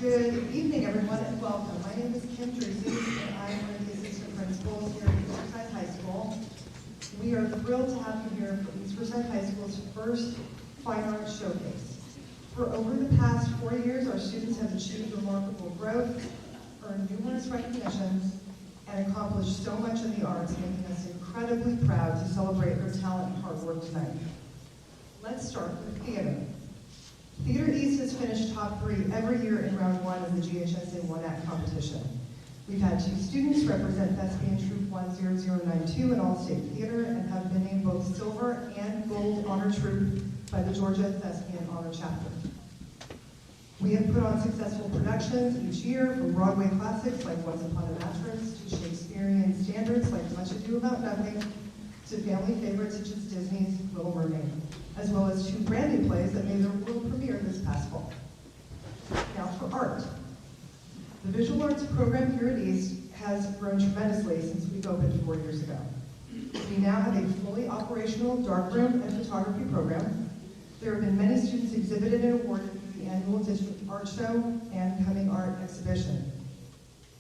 Good evening, everyone, and welcome. My name is Driesse, and I am one of the assistant principals here at East Forsyth High School. We are thrilled to have you here for East Forsyth High School's first Fine Arts Showcase. For over the past 4 years, our students have achieved remarkable growth, earned numerous recognitions, and accomplished so much in the arts, making us incredibly proud to celebrate their talent and hard work tonight. Let's start with theater. Theater East has finished top 3 every year in round 1 of the GHSA one-act competition. We've had 2 students represent Thespian Troupe 10092 in All-State Theater and have been named both Silver and Gold Honor Troupe by the Georgia Thespian Honor Chapter. We have put on successful productions each year, from Broadway classics like Once Upon a Mattress to Shakespearean standards like Much Ado About Nothing to family favorites such as Disney's Little Mermaid, as well as 2 brand new plays that made their world premiere this past fall. Now for art. The visual arts program here at East has grown tremendously since we've opened 4 years ago. We now have a fully operational darkroom and photography program. There have been many students exhibited and awarded through the annual district art show and coming art exhibition.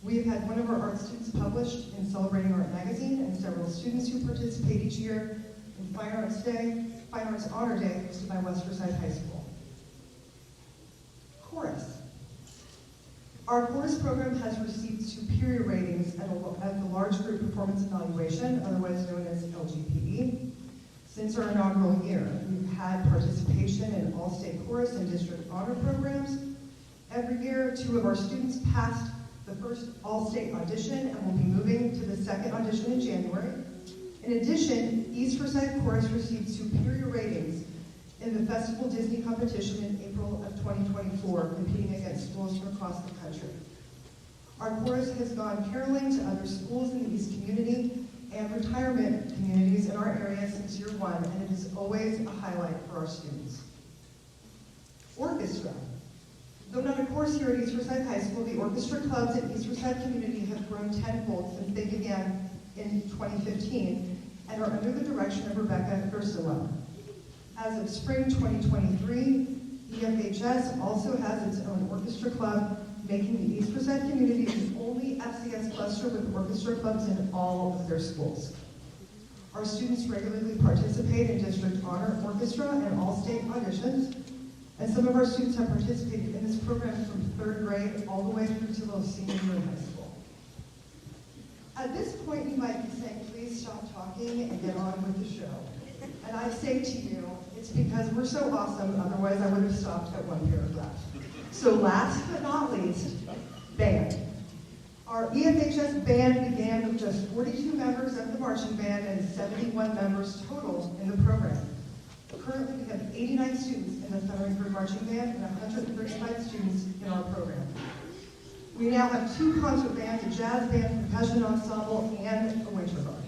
We have had one of our art students published in Celebrating Art magazine and several students who participate each year in Fine Arts Honor Day hosted by West Forsyth High School. Chorus. Our chorus program has received superior ratings at the large group performance evaluation, otherwise known as LGPE. Since our inaugural year, we've had participation in all-state chorus and district honor programs. Every year, 2 of our students passed the first all-state audition and will be moving to the second audition in January. In addition, East Forsyth Chorus received superior ratings in the Festival Disney competition in April of 2024, competing against schools from across the country. Our chorus has gone caroling to other schools in the East community and retirement communities in our area since year 1, and it is always a highlight for our students. Orchestra. Though not a course here at East Forsyth High School, the orchestra clubs in East Forsyth community have grown tenfold since they began in 2015 and are under the direction of Rebecca Gerstelo. As of spring 2023, EFHS also has its own orchestra club, making the East Forsyth community the only FCS cluster with orchestra clubs in all of their schools. Our students regularly participate in district honor orchestra and all-state auditions, and some of our students have participated in this program from 3rd grade all the way through to the senior year in high school. At this point, you might be saying, please stop talking and get on with the show. And I say to you, it's because we're so awesome, otherwise I would have stopped at 1 paragraph. So last but not least, band. Our EFHS band began with just 42 members of the marching band and 71 members total in the program. Currently, we have 89 students in the Thunderbird Marching Band and 135 students in our program. We now have 2 concert bands, a jazz band, percussion ensemble, and a winter guard.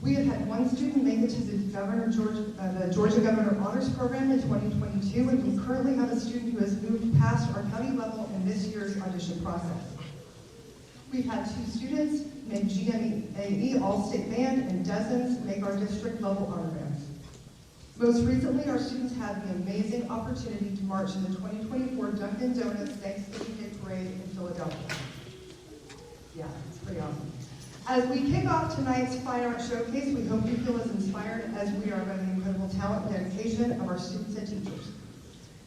We have had 1 student make it to the Georgia Governor Honors Program in 2022, and we currently have a student who has moved past our county level in this year's audition process. We've had 2 students make GMAE All-State Band and dozens make our district level honor bands. Most recently, our students had the amazing opportunity to march in the 2024 Dunkin' Donuts Thanksgiving Day Parade in Philadelphia. Yeah, it's pretty awesome. As we kick off tonight's Fine Arts Showcase, we hope you feel as inspired as we are by the incredible talent and dedication of our students and teachers.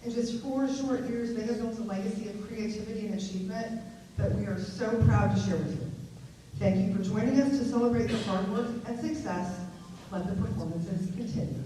In just 4 short years, they have built a legacy of creativity and achievement that we are so proud to share with you. Thank you for joining us to celebrate their hard work and success. Let the performances continue.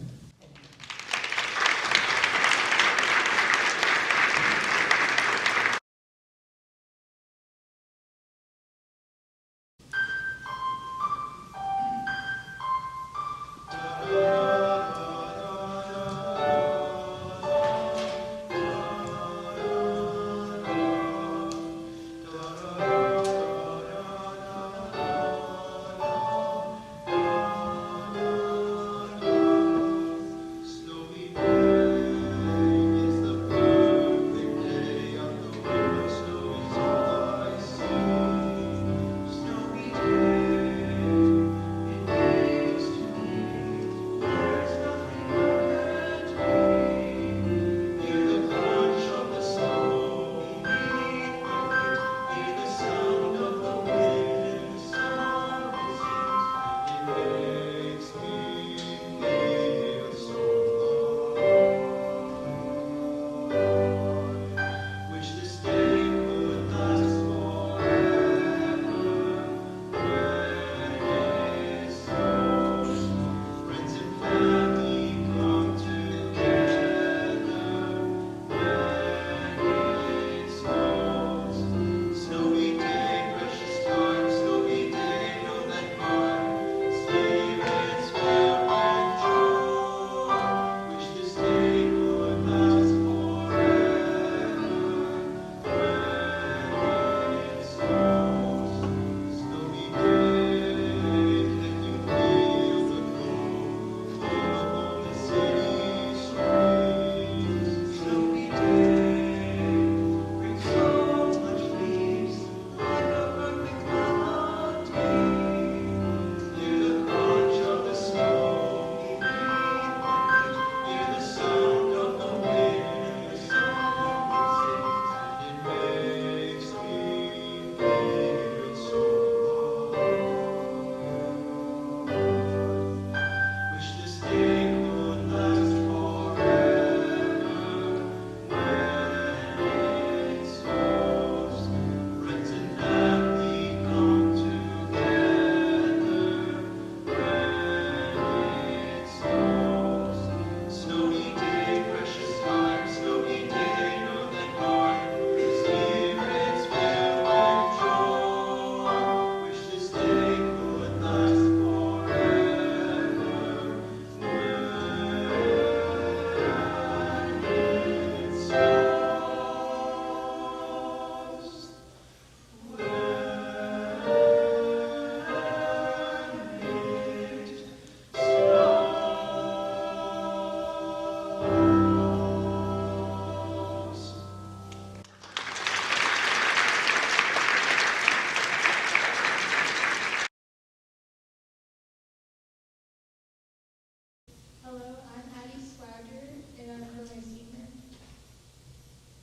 Hello, I'm Addie Swagger, and I'm currently a senior.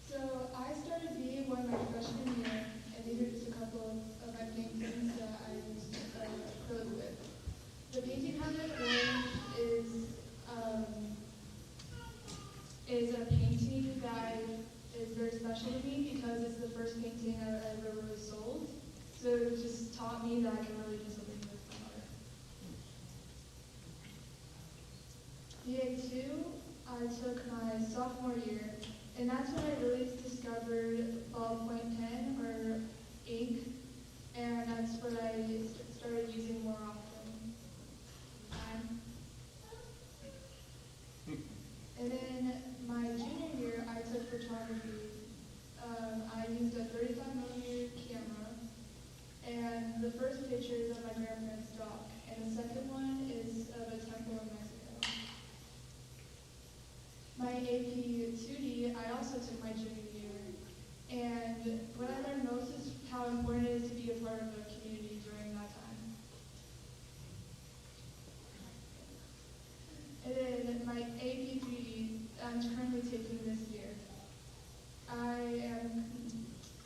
So I started VA1 my freshman year, and these are just a couple of my paintings that I used acrylic with. The painting Heaven Orange is a painting that is very special to me because it's the first painting I've ever really sold. So it just taught me that I can really do something with my art. VA2, I took my sophomore year, and that's when I really discovered ballpoint pen or ink, and that's what I started using more often. And then my junior year, I took photography. I used a 35mm camera, and the first picture is of my grandparents' dock, and the second one is of a temple in Mexico. My AP 2D, I also took my junior year, and what I learned most is how important it is to be a part of a community during that time. And then my AP 3D, I'm currently taking this year.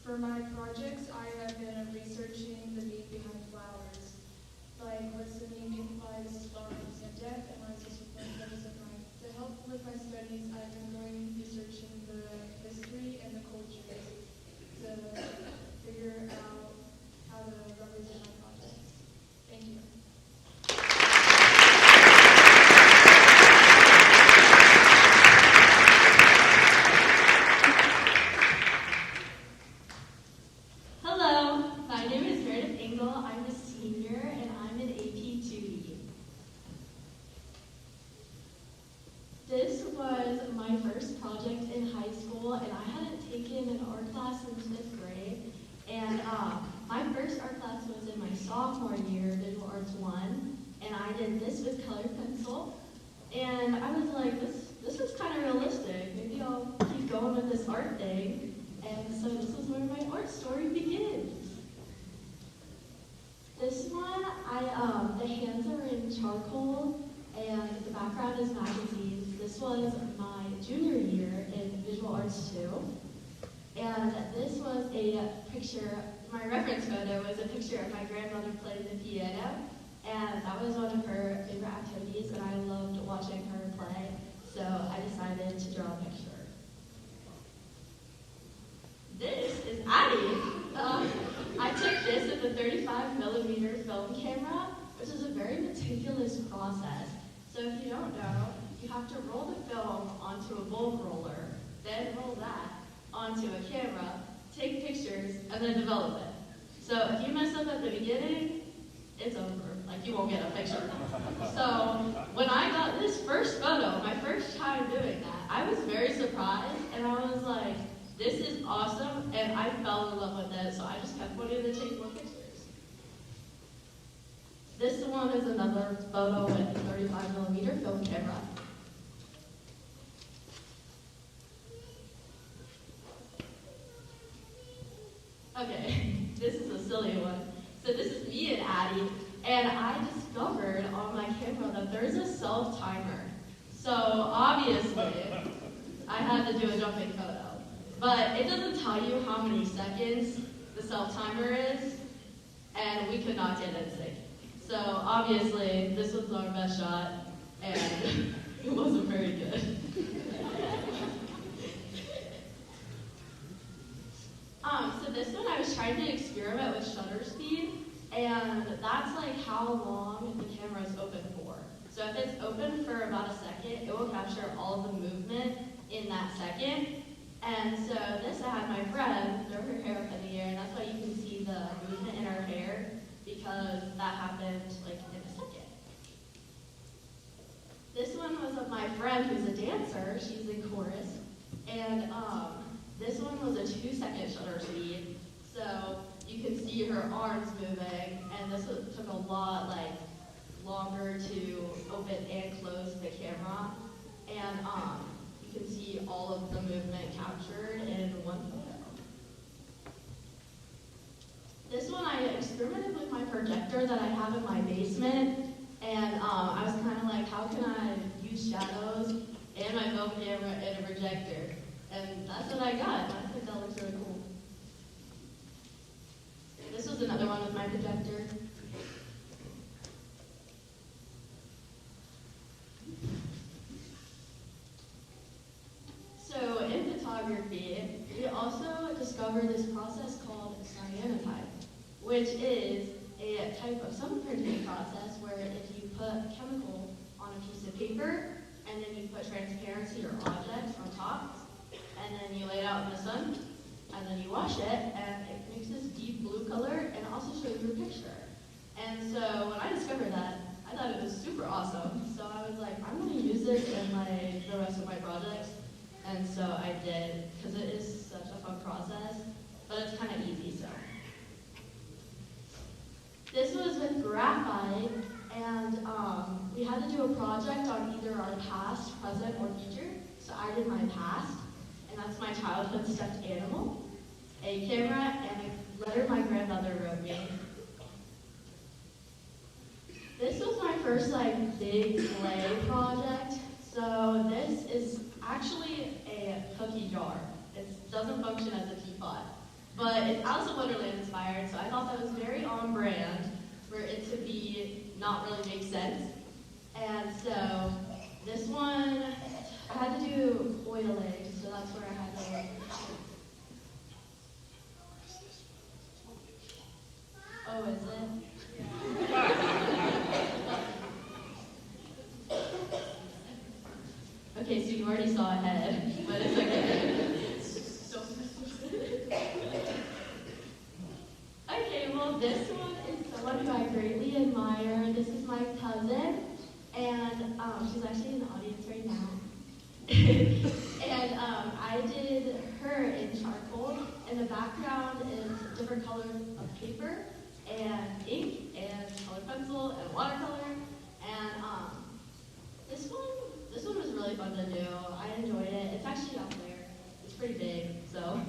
For my projects, I have been researching the meaning behind flowers, like what's the meaning behind flowers and death, and what is this purpose of life. To help with my studies, I've been researching the history and the culture to figure out how to represent my projects. Thank you. Hello, my name is Meredith Engle. I'm a senior and I'm in AP 2D. This was my first project in high school, and I hadn't taken an art class since 5th grade. And my first art class was in my sophomore year, Visual Arts 1, and I did this with colored pencil. And I was like, this is kind of realistic. Maybe I'll keep going with this art thing. And so this is where my art story begins. This one, the hands are in charcoal, and the background is magazines. This was my junior year in Visual Arts 2. And this was a picture, my reference photo was a picture of my grandmother playing the piano. And that was one of her favorite activities, and I loved watching her play. So I decided to draw a picture. This is Addie. I took this with a 35mm film camera, which is a very meticulous process. So if you don't know, you have to roll the film onto a bulb roller, then roll that onto a camera, take pictures, and then develop it. So if you mess up at the beginning, it's over. Like, you won't get a picture. So when I got this first photo, my first time doing that, I was very surprised, and I was like, this is awesome, and I fell in love with it, so I just kept wanting to take more pictures. This one is another photo with a 35mm film camera. Okay, this is a silly one. So this is me and Addie, and I discovered on my camera that there's a self-timer. So obviously, I had to do a jumping photo. But it doesn't tell you how many seconds the self-timer is, and we could not get in sync. So obviously, this was our best shot, and it wasn't very good. So this one, I was trying to experiment with shutter speed, and that's like how long the camera is open for. So if it's open for about a second, it will capture all of the movement in that second. And so this, I had my friend throw her hair up in the air, and that's why you can see the movement in her hair, because that happened like in a second. This one was of my friend who's a dancer. She's in chorus. And this one was a 2-second shutter speed. So you can see her arms moving, and this took a lot longer to open and close the camera. And you can see all of the movement captured in one photo. This one, I experimented with my projector that I have in my basement, and I was kind of like, how can I use shadows, and my film camera, and a projector. And that's what I got. I think that looks really cool. This was another one with my projector. So in photography, we also discovered this process called cyanotype, which is a type of sun printing process where if you put chemical on a piece of paper, and then you put transparency or objects on top, and then you lay it out in the sun, and then you wash it, and it makes this deep blue color, and it also shows you a picture. And so when I discovered that, I thought it was super awesome. So I was like, I'm going to use this in the rest of my projects. And so I did, because it is such a fun process, but it's kind of easy, so. This was with graphite, and we had to do a project on either our past, present, or future. So I did my past, and that's my childhood stuffed animal, a camera, and a letter my grandmother wrote me. This was my first big clay project. So this is actually a cookie jar. It doesn't function as a teapot, but it's Alice in Wonderland inspired, so I thought that was very on brand for it to be not really make sense. And so this one, I had to do oiling, so that's where I had to Oh, is it? Okay, so you already saw ahead, but it's okay. Okay, well, this one is someone who I greatly admire. This is my cousin, and she's actually in the audience right now. And I did her in charcoal, and the background is different colors of paper, and ink, and colored pencil, and watercolor, and this one was really fun to do. I enjoyed it. It's actually out there. It's pretty big, so.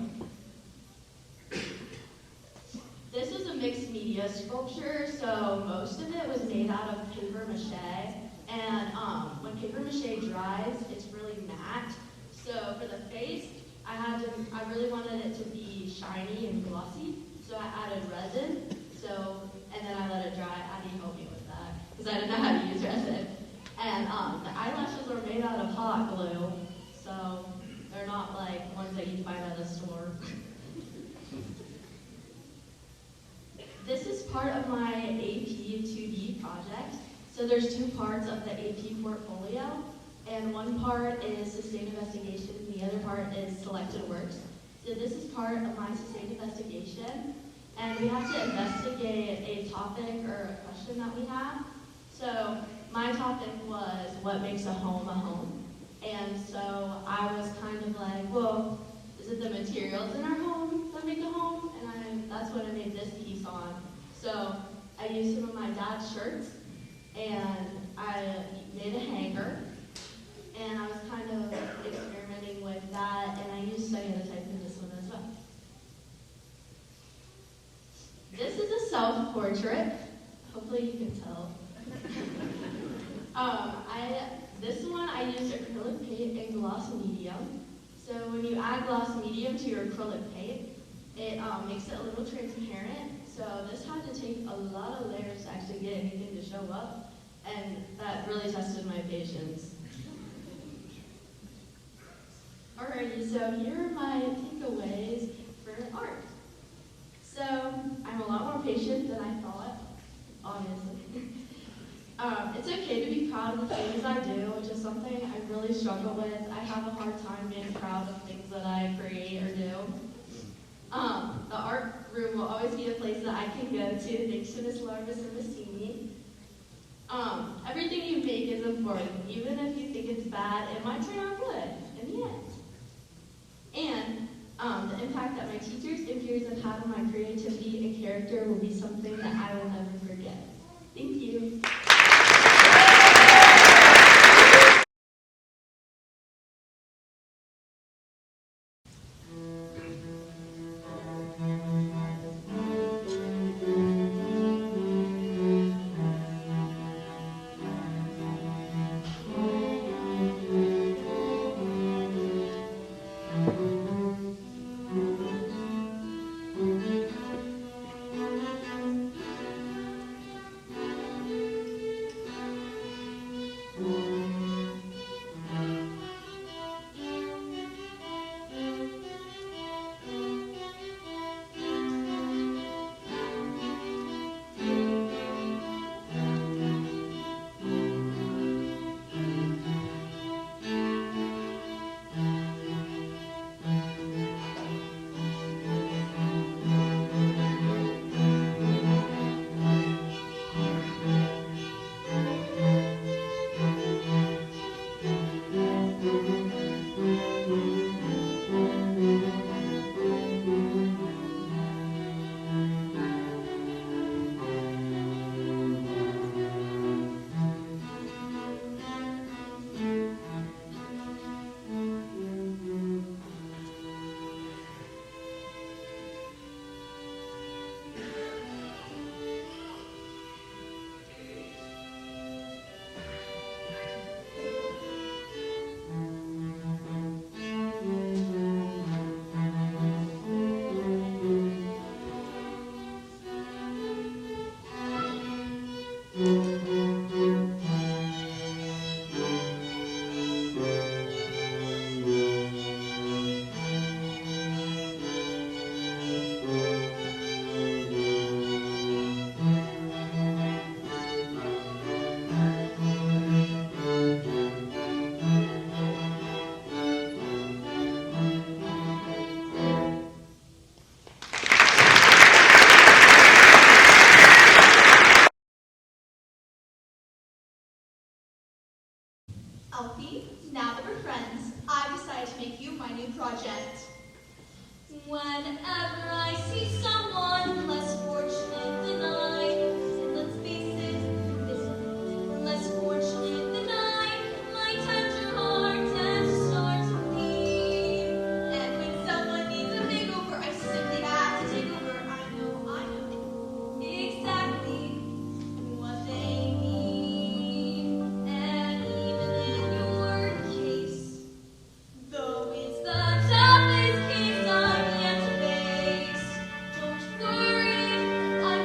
This was a mixed media sculpture, so most of it was made out of paper mache, and when paper mache dries, it's really matte. So for the face, I really wanted it to be shiny and glossy, so I added resin. And then I let it dry. Addie helped me with that, because I didn't know how to use resin. And the eyelashes are made out of hot glue, so they're not like ones that you find at the store. This is part of my AP 2D project. So there's two parts of the AP portfolio, and one part is sustained investigation, and the other part is selected works. So this is part of my sustained investigation, and we have to investigate a topic or a question that we have. So my topic was what makes a home, and so I was kind of like, well, is it the materials in our home that make a home? And that's what I made this piece on. So I used some of my dad's shirts, and I made a hanger, and I was kind of experimenting with that, and I used cyanotype in this one as well. This is a self-portrait. Hopefully you can tell. This one I used acrylic paint and gloss medium. So when you add gloss medium to your acrylic paint, it makes it a little transparent. So this had to take a lot of layers to actually get anything to show up, and that really tested my patience. Alrighty, so here are my takeaways for art. So I'm a lot more patient than I thought, obviously. It's okay to be proud of the things I do, which is something I really struggle with. I have a hard time being proud of things that I create or do. The art room will always be a place that I can go to, thanks to Miss Larvis and Miss Teeny. Everything you make is important. Even if you think it's bad, it might turn out good in the end. And the impact that my teachers and peers have had on my creativity and character will be something that I will never forget. Thank you. Alfie, now that we're friends, I've decided to make you my new project. Whenever I see someone less fortunate than I, and let's face it, this less fortunate than I, my tender heart tends to start to bleed. And when someone needs a makeover, I simply have to take over. I know exactly what they need. And even in your case, though it's the toughest case I've yet to face, don't worry, I'm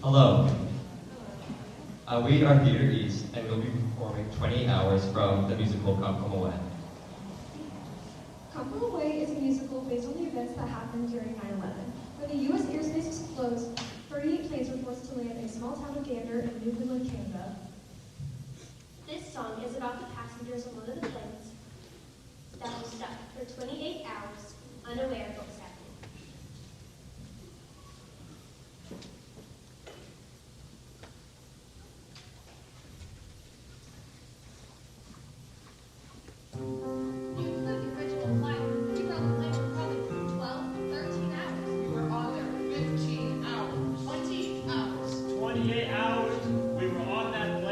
Hello. We are Theater East, and we'll be performing 28 hours from the musical Come From Away. Come From Away is a musical based on the events that happened during 9/11. When the U.S. airspace was closed, 38 planes were forced to land in a small town of Gander in Newfoundland, Canada. This song is about the passengers on one of the planes that was stuck for 28 hours, unaware of what was happening. Hours. We were on that plane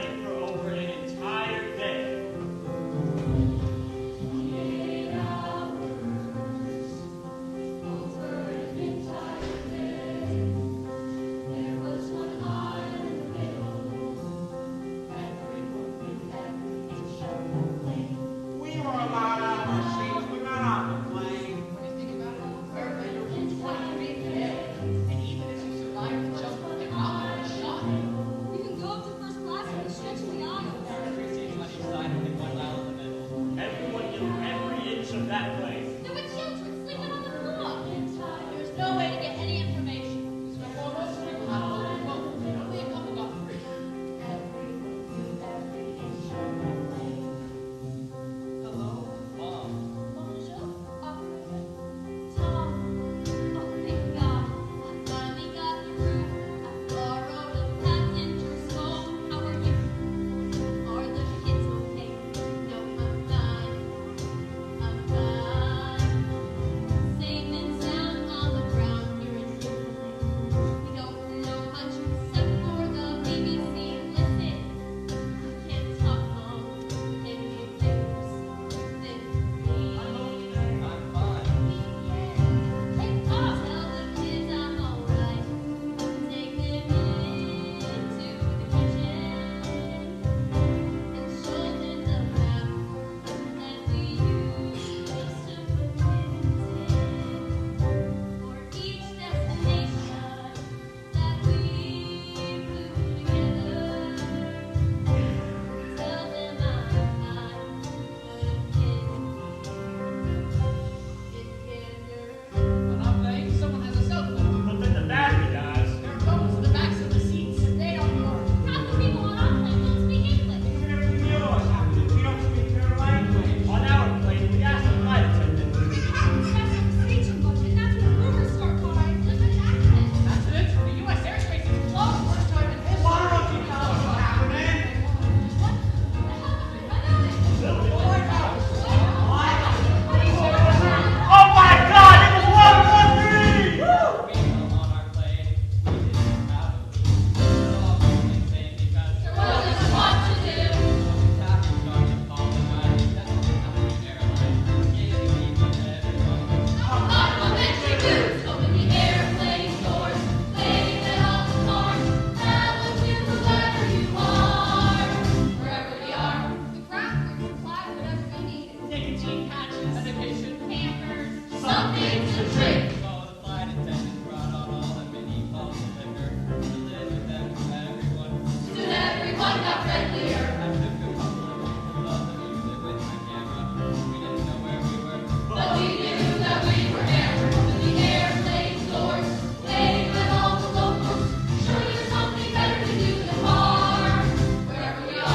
got friendlier. But we knew that we were hammered to the airplane doors. They let all the locals. Surely there's something better to do than bar. Wherever we are.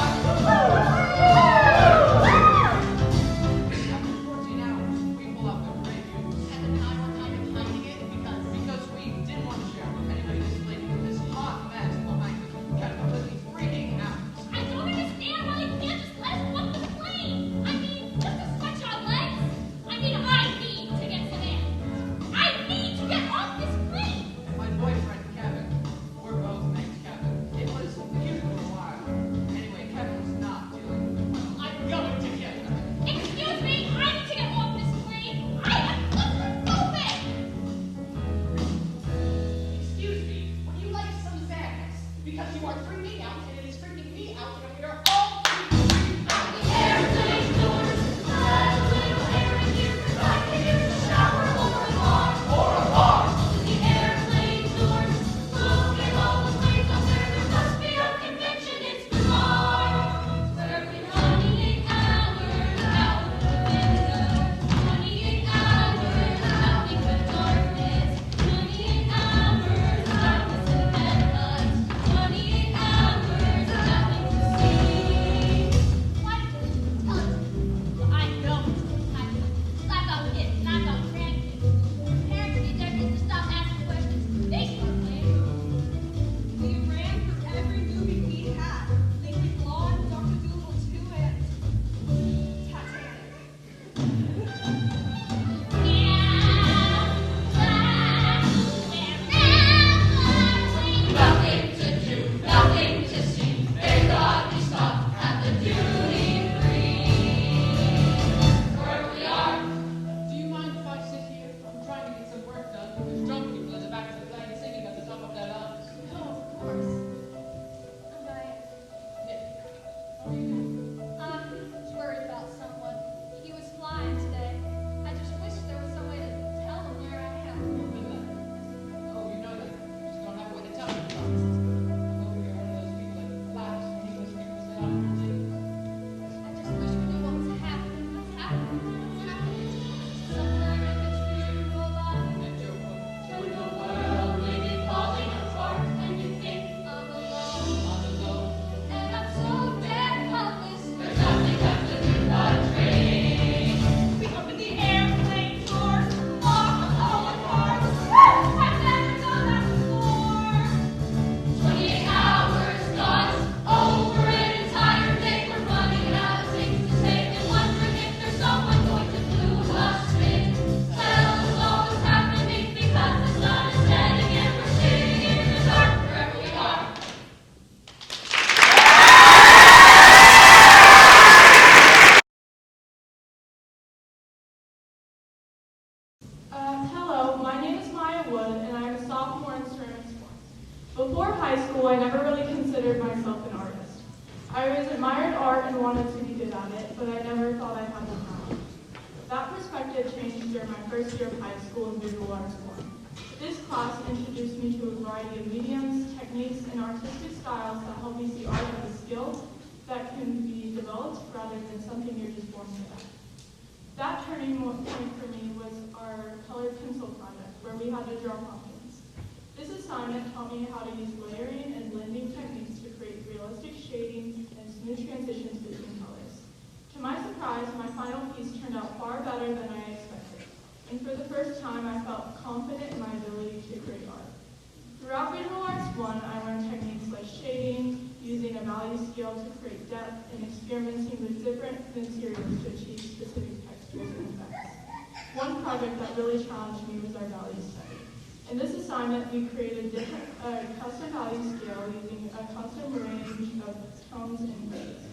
After 14 hours, we pull up the radio. At the time, we're kind of hiding it Because we didn't want to share with anybody this lady with this hot mess behind us. Kept completely freaking out. I don't understand why they can't just let us walk the plane. I mean, just to stretch our legs. I mean, I need to get some air. I need to get off this plane. And my boyfriend, Kevin, we're both named Kevin. It was cute for a while. Anyway, Kevin was not feeling well. I'm going to get her. Excuse me, I need to get off this plane. I am claustrophobic. Excuse me, would you like some Xanax? Because you are freaking out and it is freaking me out and we are all freaking out. The airplane doors, let a little air in here, 'cause I can use a shower or a bar. The airplane doors, look at all the planes out there. There must be a convention, it's bizarre. Where we 28 hours out in the window, 28 hours out in the darkness, 28 hours darkness in the headlights, 28 hours nothing to see. What? Tell us. I know. Slap out kids, knock out grandkids. Parents need their kids to stop asking questions. They start playing. We ran through every movie we had. Lincoln Law, Dr. Dolittle 2, and Titanic. Nothing to do, nothing to see. Thank God we stopped at the duty free. Wherever we are. Do you mind if I sit here? I'm trying to get some work done. There's drunk people in the back of the plane singing at the top of their lungs. No, of course. I'm Diane. Yeah. How are you doing? I'm just worried about someone. He was flying today. I just wish there was some way to tell him where I am. Oh, you know that. You just don't have a way to tell me. I'm over here, one of those people that laughs when English people say I'm ridiculous. I just wish we knew what was happening. What's happening? What's happening? Something I read the truth about. And Joe Wood. With the world really falling apart and you think I'm alone. On the low. And I'm so dead helpless. there's nothing left to do but train. We opened the airplane doors, locked all the cars. I've never done that before. 28 hours gone, over an entire day. We're running out of things to say and wondering if there's someone going to do us in. Tell us all what's happening because the sun is setting and we're sitting in the dark wherever we are. Hello, my name is Maya Wood, and I am a sophomore in ceramics course. Before high school, I never really considered myself an artist. I always admired art and wanted to be good at it, but I never thought I had the talent. That perspective changed during my first year of high school in visual arts one. This class introduced me to a variety of mediums, techniques, and artistic styles that help me see art as a skill that can be developed rather than something you're just born with. That turning point for me was our colored pencil project, where we had to draw pumpkins. This assignment taught me how to use layering and blending techniques to create realistic shading and smooth transitions between colors. To my surprise, my final piece turned out far better than I expected, and for the first time, I felt confident in my ability to create art. Throughout Visual Arts 1, I learned techniques like shading, using a value scale to create depth, and experimenting with different materials to achieve specific textures and effects. One project that really challenged me was our value study. In this assignment, we created a custom value scale using a custom range of tones and grays.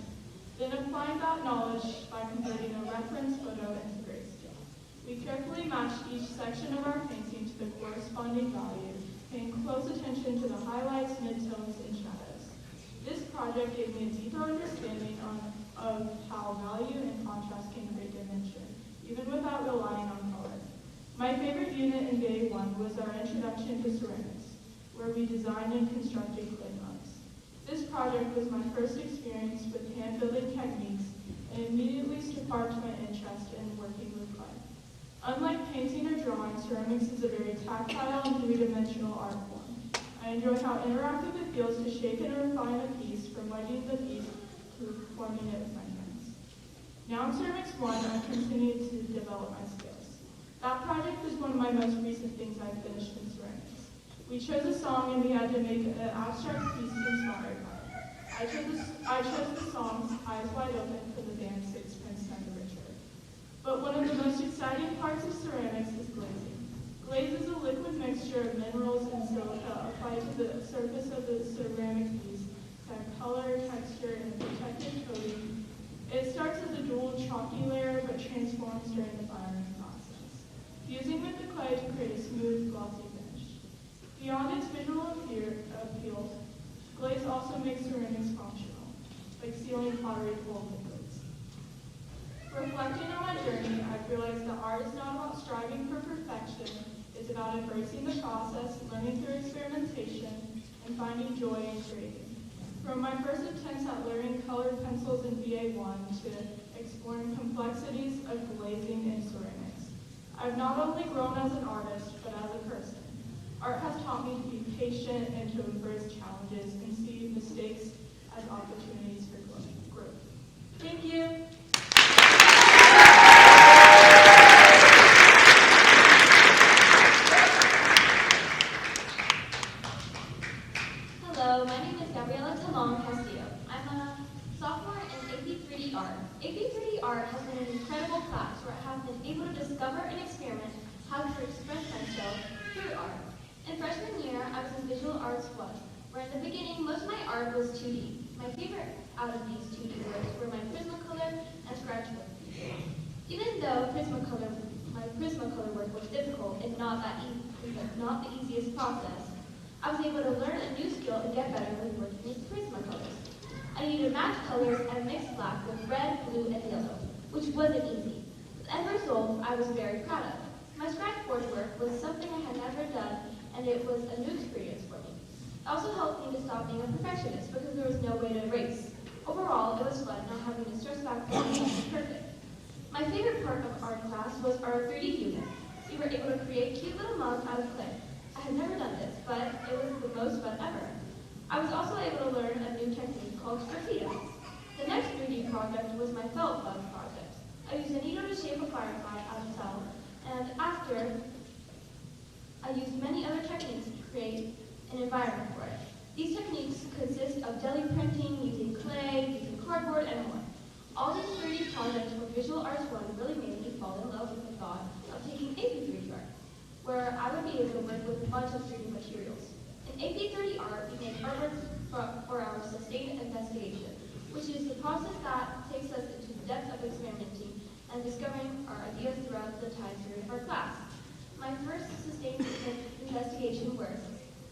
Then applying that knowledge by converting a reference photo into grayscale. We carefully matched each section of our painting to the corresponding value, paying close attention to the highlights, midtones, and shadows. This project gave me a deeper understanding of how value and contrast can create dimension, even without relying on color. My favorite unit in day 1 was our introduction to ceramics, where we designed and constructed clay mugs. This project was my first experience with hand-building techniques and immediately sparked my interest in working with clay. Unlike painting or drawing, ceramics is a very tactile and three-dimensional art form. I enjoy how interactive it feels to shape and refine a piece from wedging the piece to forming it with my hands. Now in Ceramics 1, I continue to develop my skills. That project was one of my most recent things I finished in ceramics. We chose a song and we had to make an abstract piece inspired by it. I chose the song Eyes Wide Open for the band Sixpence None the Richer. But one of the most exciting parts of ceramics is glazing. Glaze is a liquid mixture of minerals and silica applied to the surface of the ceramic piece to add color, texture, and a protective coating. It starts as a dual chalky layer but transforms during the firing process, fusing with the clay to create a smooth, glossy finish. Beyond its visual appeal, glaze also makes ceramics functional, like sealing pottery full of liquids. Reflecting on my journey, I've realized that art is not about striving for perfection. It's about embracing the process, learning through experimentation, and finding joy in creating. From my first attempts at layering colored pencils in VA1 to exploring complexities of glazing in ceramics, I've not only grown as an artist, but as a person. Art has taught me to be patient and to embrace challenges and see mistakes as opportunities for growth. Thank you. Hello, my name is Gabriella Telon Castillo. I'm a sophomore in AP3D Art. AP3D Art has been an incredible class where I have been able to discover and experiment how to express myself through art. In freshman year, I was in Visual Arts 1, where in the beginning, most of my art was 2D. My favorite out of these 2D works were my Prismacolor and Scratchbook. Even though my Prismacolor work was difficult and not the easiest process, I was able to learn a new skill and get better with working with Prismacolors. I needed to match colors and mix black with red, blue, and yellow, which wasn't easy. The end result I was very proud of. My scratchboard work was something I had never done, and it was a new experience for me. It also helped me to stop being a perfectionist because there was no way to erase. Overall, it was fun not having to stress about being perfect. My favorite part of art class was our 3D unit. We were able to create cute little mugs out of clay. I had never done this, but it was the most fun ever. I was also able to learn a new technique called Prietto. The next 3D project was my felt bug project. I used a needle to shape a firefly out of felt, and after, I used many other techniques to create an environment for it. These techniques consist of deli printing, using clay, using cardboard, and more. All these 3D projects from Visual Arts 1 really made me fall in love with the thought of taking AP3D art, where I would be able to work with a bunch of 3D materials. In AP3D art, we make artwork for our sustained investigation, which is the process that takes us into the depth of experimenting and discovering our ideas throughout the time period of our class. My first sustained investigation work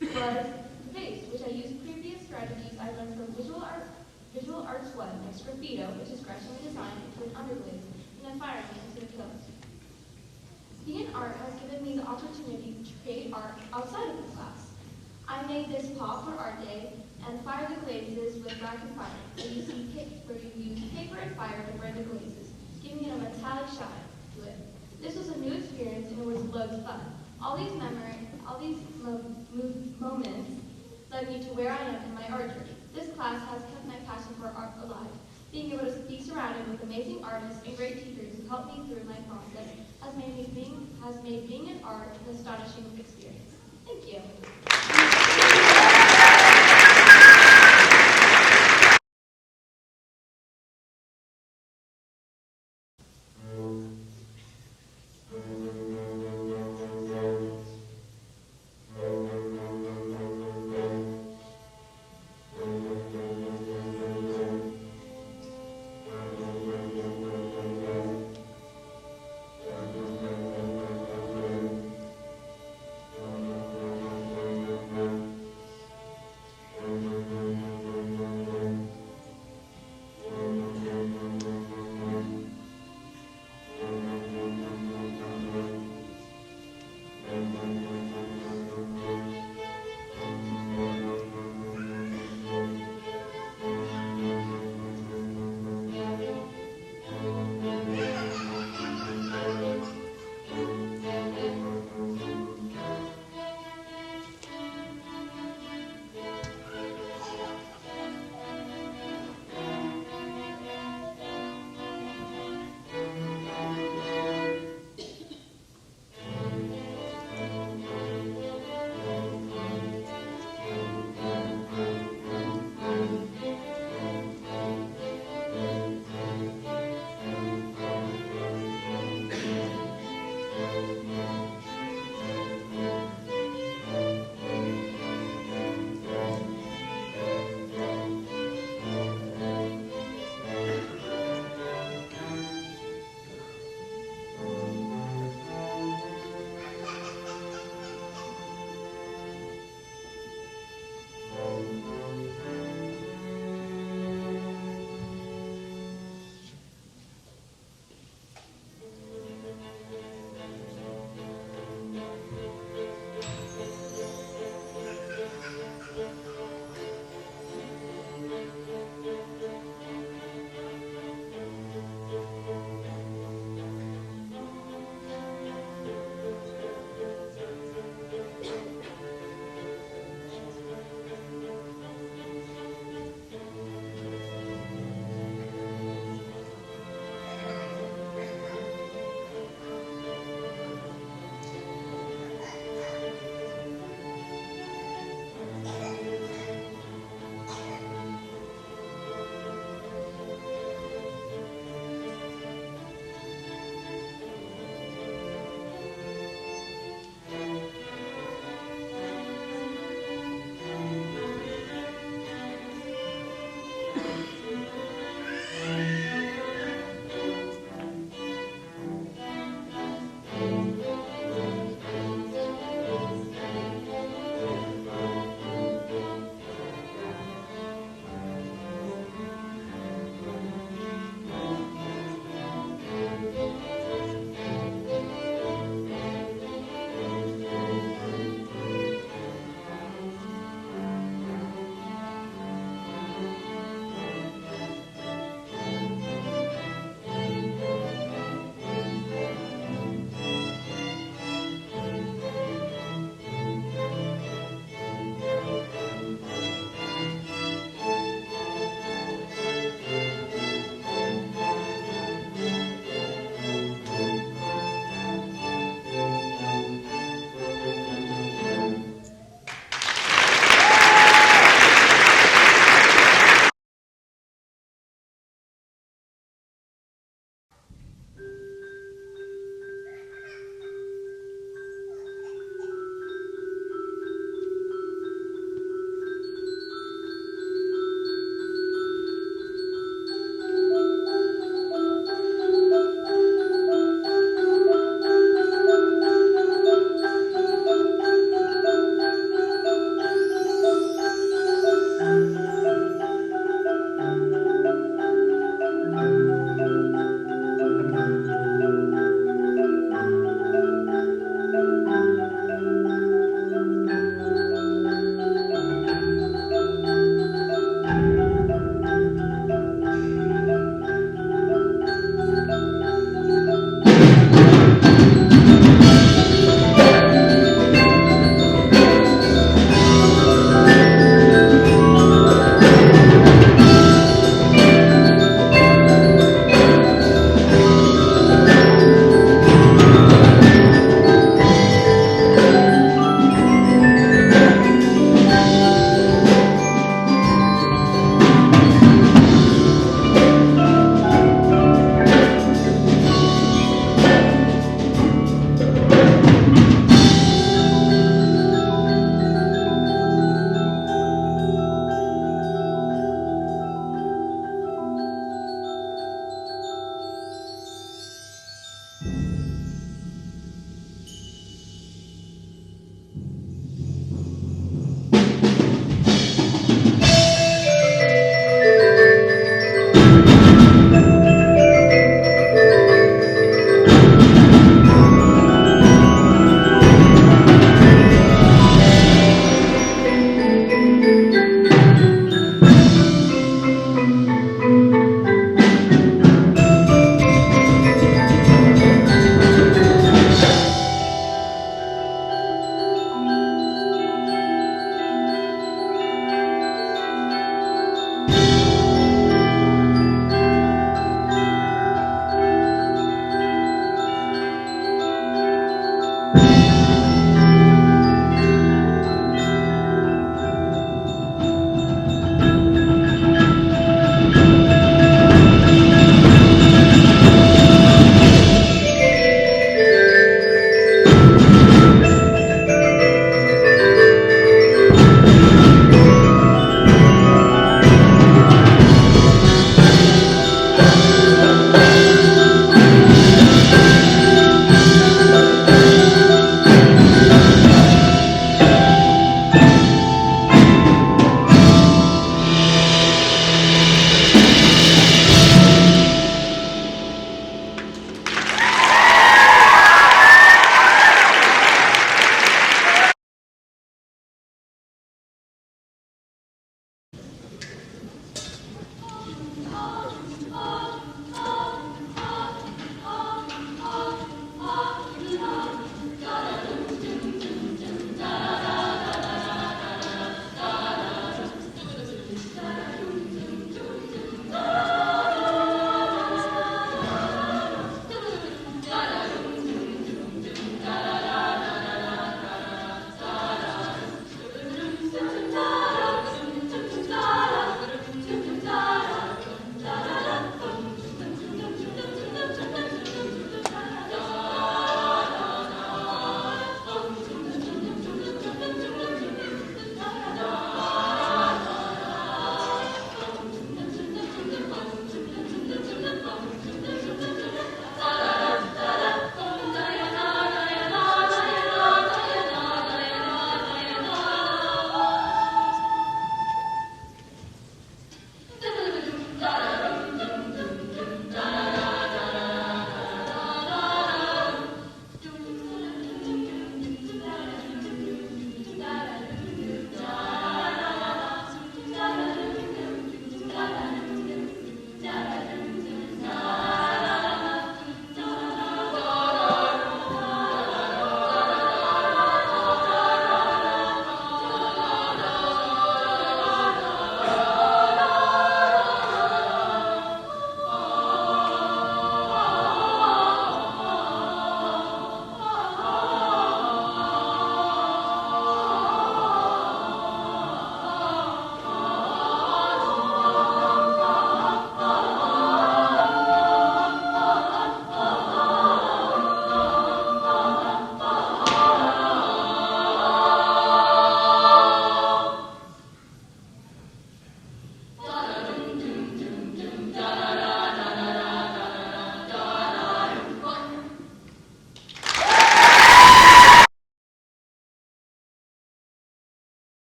was the vase, which I used previous strategies I learned from Visual Arts 1, like Prietto, which is scratching a design into an underglaze and then firing it into the cones. Being in art has given me the opportunity to create art outside of the class. I made this pop for art day and fire the glazes with rack and fire, where you use paper and fire to burn the glazes, giving it a metallic shine to it. This was a new experience and it was loads of fun. All these moments led me to where I am in my art journey. This class has kept my passion for art alive. Being able to be surrounded with amazing artists and great teachers who helped me through my process has made being in art an astonishing experience. Thank you.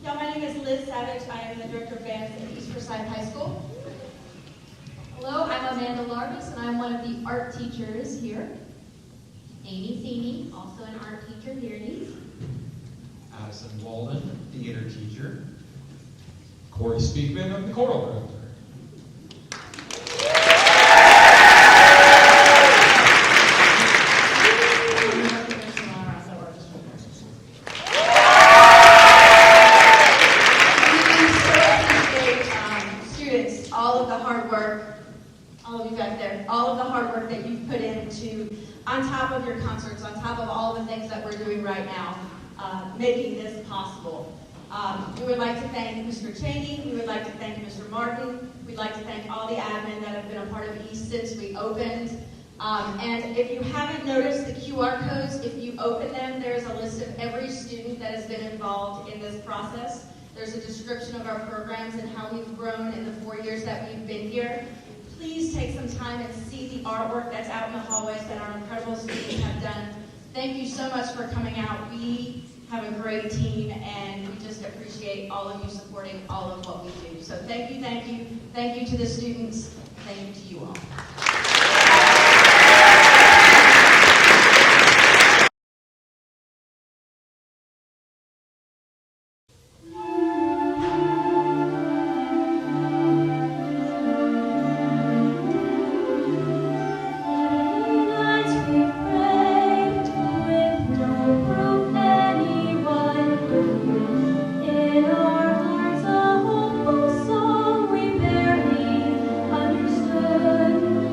Yeah, my name is Liz Savage. I am the director of bands at East Forsyth High School. Hello, I'm Amanda Larvis, and I'm one of the art teachers here. Amy Feeney, also an art teacher here at East. Addison Walden, theater teacher. Corey Speakman, I'm the choral director. On top of your concerts, on top of all the things that we're doing right now, making this possible. We would like to thank Mr. Cheney, we would like to thank Mr. Martin, we'd like to thank all the admin that have been a part of East since we opened. And if you haven't noticed the QR codes, if you open them, there's a list of every student that has been involved in this process. There's a description of our programs and how we've grown in the 4 years that we've been here. Please take some time and see the artwork that's out in the hallways that our incredible students have done. Thank you so much for coming out. We have a great team, and we just appreciate all of you supporting all of what we do. So thank you, thank you. Thank you to the students. Thank you to you all. Understood.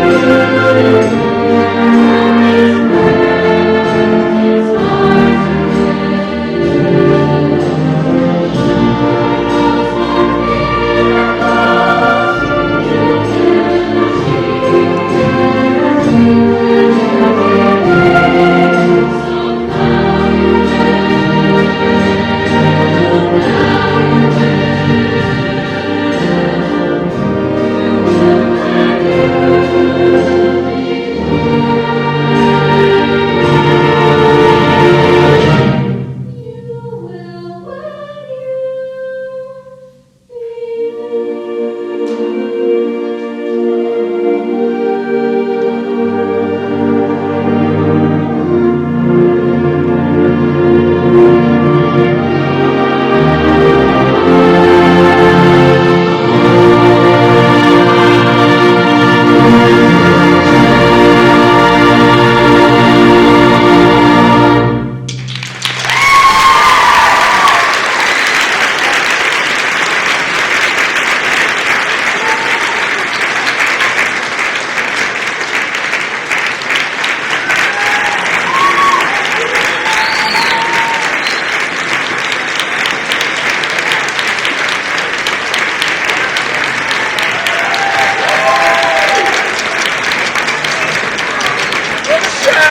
Thank you.